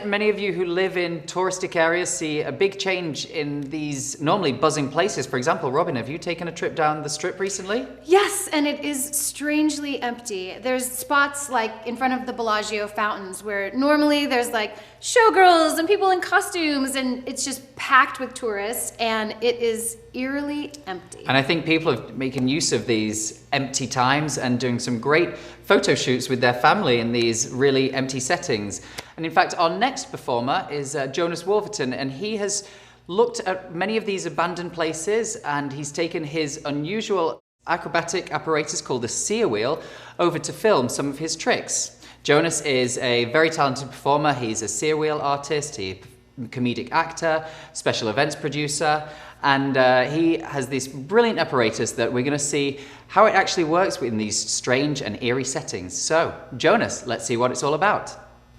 many of you who live in touristic areas see a big change in these normally buzzing places. For example, Robin, have you taken a trip down the Strip recently? Yes, and it is strangely empty. There's spots like in front of the Bellagio fountains where normally there's like showgirls and people in costumes, and it's just packed with tourists, and it is eerily empty. And I think people are making use of these empty times and doing some great photo shoots with their family in these really empty settings. And in fact, our next performer is Jonas Woolverton, and he has looked at many of these abandoned places, and he's taken his unusual acrobatic apparatus called the sear wheel over to film some of his tricks. Jonas is a very talented performer. He's a sear wheel artist, he's a comedic actor, special events producer, and he has this brilliant apparatus that we're going to see how it actually works in these strange and eerie settings. So, Jonas, let's see what it's all about.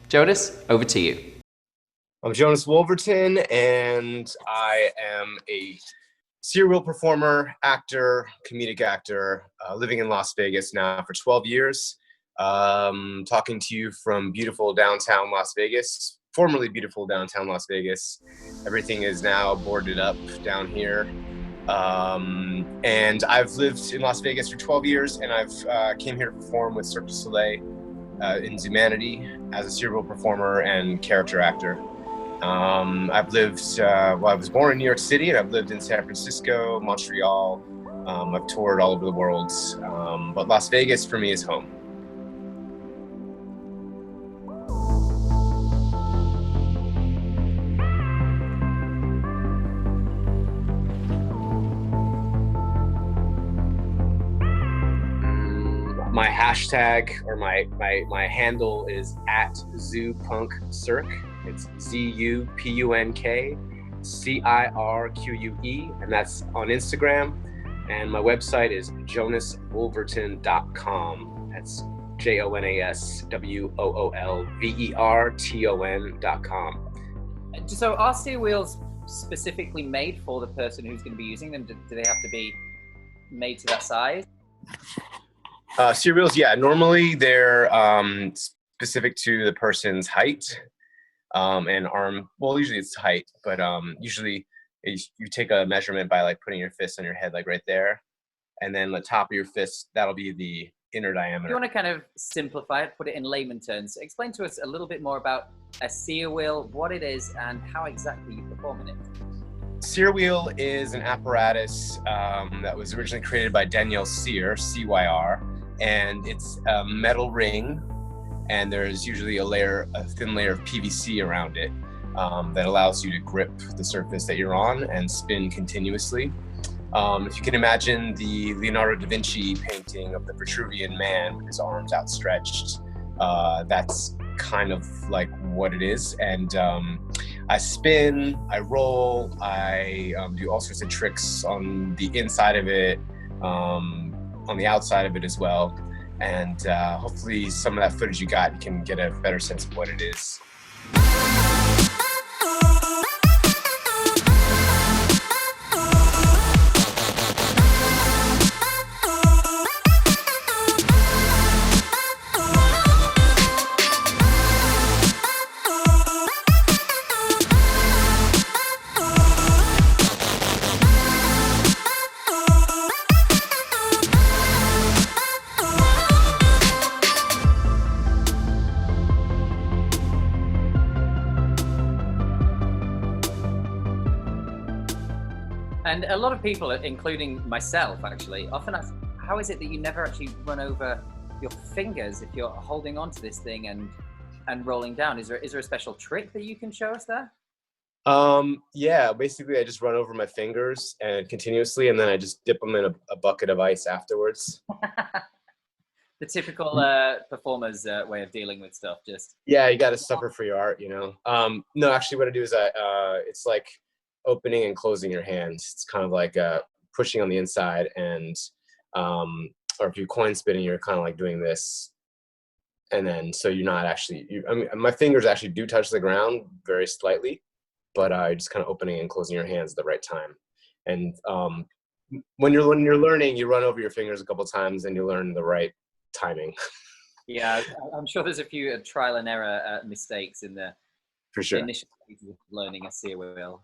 Jonas, over to you. I'm Jonas Woolverton, and I am a sear wheel performer, actor, comedic actor, living in Las Vegas now for 12 years. Talking to you from beautiful downtown Las Vegas, formerly beautiful downtown Las Vegas. Everything is now boarded up down here. And I've lived in Las Vegas for 12 years, and I've came here to perform with Cirque du Soleil in Zumanity as a sear wheel performer and character actor. I've lived, I was born in New York City, and I've lived in San Francisco, Montreal. I've toured all over the world, but Las Vegas for me is home. My hashtag or my handle is @ZuPunkCirque. It's ZUPUNKCIRQUE, and that's on Instagram. And my website is jonaswoolverton.com. That's JONASWOOLVERTON.com. So are sear wheels specifically made for the person who's going to be using them? Do they have to be made to that size? Sear wheels, yeah, normally they're specific to the person's height and arm. Well, usually it's height, but usually you take a measurement by like putting your fist on your head, like right there, and then the top of your fist, that'll be the inner diameter. You want to kind of simplify it, put it in layman terms. Explain to us a little bit more about a sear wheel, what it is, and how exactly you perform in it. Sear wheel is an apparatus that was originally created by Danielle Cyr, CYR, and it's a metal ring, and there's usually a thin layer of PVC around it that allows you to grip the surface that you're on and spin continuously. If you can imagine the Leonardo da Vinci painting of the Vitruvian Man with his arms outstretched, that's kind of like what it is. And I spin, I roll, I do all sorts of tricks on the inside of it, on the outside of it as well. And hopefully some of that footage you got, you can get a better sense of what it is. And a lot of people, including myself actually, often ask, how is it that you never actually run over your fingers if you're holding on to this thing and rolling down? Is there a special trick that you can show us there? Yeah, basically I just run over my fingers and continuously, and then I just dip them in a bucket of ice afterwards. The typical performer's way of dealing with stuff, just... Yeah, you got to suffer for your art, you know? No, actually what I do is it's like opening and closing your hands. It's kind of like pushing on the inside, and or if you're coin spinning, you're kind of like doing this, and then so you're not actually. I mean, my fingers actually do touch the ground very slightly, but just kind of opening and closing your hands at the right time. And when you're learning, you run over your fingers a couple of times, and you learn the right timing. Yeah, I'm sure there's a few trial and error mistakes in there. For the sure. initial stages of learning a sear wheel.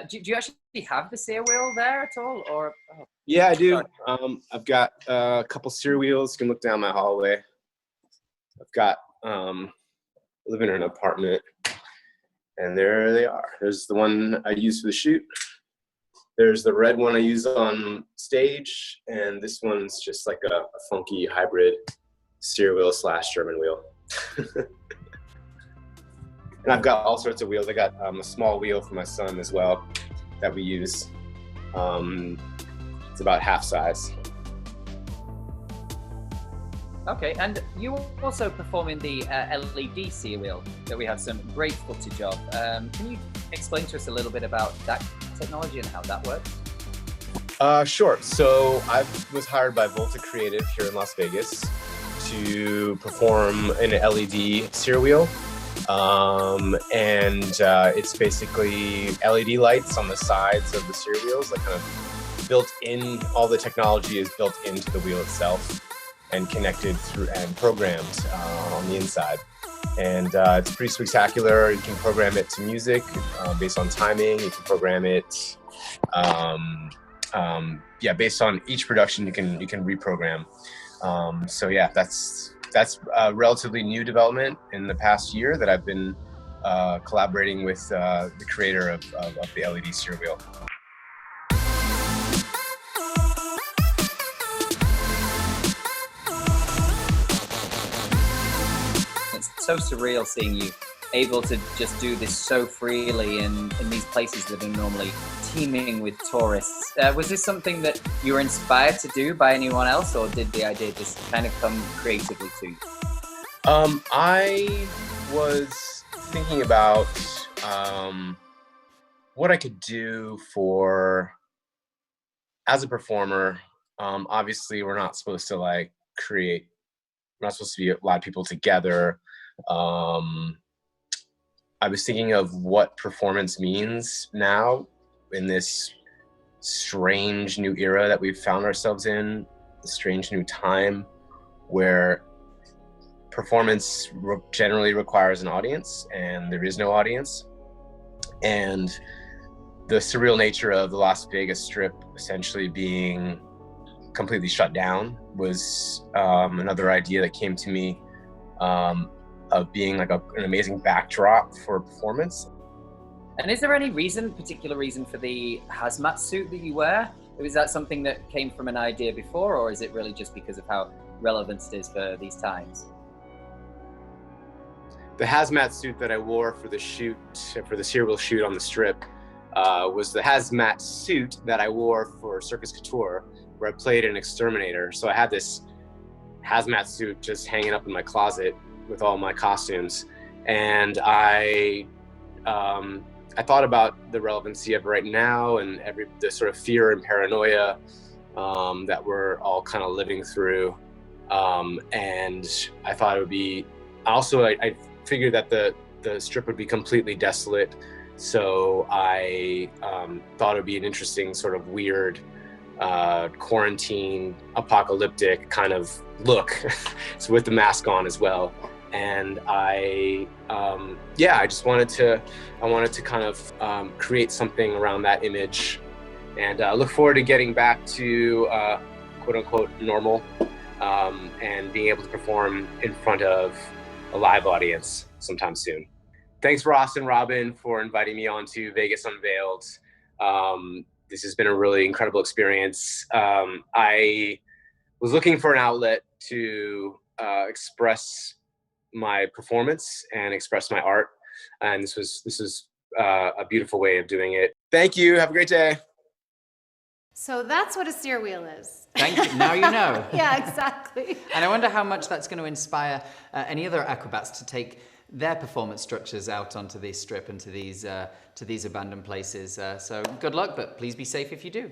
Do you actually have the sear wheel there at all, or? Oh, Yeah, I do. sorry. I've got a couple sear wheels. You can look down my hallway. I've got live in an apartment, and there they are. There's the one I use for the shoot. There's the red one I use on stage, and this one's just like a funky hybrid steer wheel / German wheel. And I've got all sorts of wheels. I got a small wheel for my son as well that we use. It's about half size. Okay, and you also perform in the LED sear wheel that we have some great footage of. Can you explain to us a little bit about that technology and how that works? Sure. So I was hired by Volta Creative here in Las Vegas to perform an LED sear wheel. It's basically LED lights on the sides of the sear wheels, like kind of built in. All the technology is built into the wheel itself and connected through and programmed on the inside. And it's pretty spectacular. You can program it to music based on timing. You can program it, based on each production. You can reprogram. So yeah, that's a relatively new development in the past year that I've been collaborating with the creator of the LED steer wheel. It's so surreal seeing you able to just do this so freely in these places that are normally teeming with tourists. Was this something that you were inspired to do by anyone else, or did the idea just kind of come creatively to you? I was thinking about what I could do as a performer. Obviously, we're not supposed to we're not supposed to be a lot of people together. I was thinking of what performance means now in this strange new era that we've found ourselves in, a strange new time where performance generally requires an audience and there is no audience. And the surreal nature of the Las Vegas Strip essentially being completely shut down was another idea that came to me, of being like an amazing backdrop for a performance. And is there any particular reason for the hazmat suit that you wear? Was that something that came from an idea before, or is it really just because of how relevant it is for these times? The hazmat suit that I wore for the sear wheel shoot on the Strip was the hazmat suit that I wore for Circus Couture, where I played an exterminator. So I had this hazmat suit just hanging up in my closet with all my costumes, and I thought about the relevancy of it right now and the sort of fear and paranoia that we're all kind of living through, and I thought it would be. Also, I figured that the Strip would be completely desolate, so I thought it would be an interesting sort of weird quarantine apocalyptic kind of look, so with the mask on as well. And I wanted to kind of create something around that image, and look forward to getting back to quote unquote normal, and being able to perform in front of a live audience sometime soon. Thanks, Ross and Robin, for inviting me on to Vegas Unveiled. This has been a really incredible experience. I was looking for an outlet to express my performance and express my art, and this was a beautiful way of doing it. Thank you. Have a great day. So that's what a steer wheel is. Thank you. Now you know. Yeah, exactly. And I wonder how much that's going to inspire any other acrobats to take their performance structures out onto the Strip and to these abandoned places. So good luck, but please be safe if you do.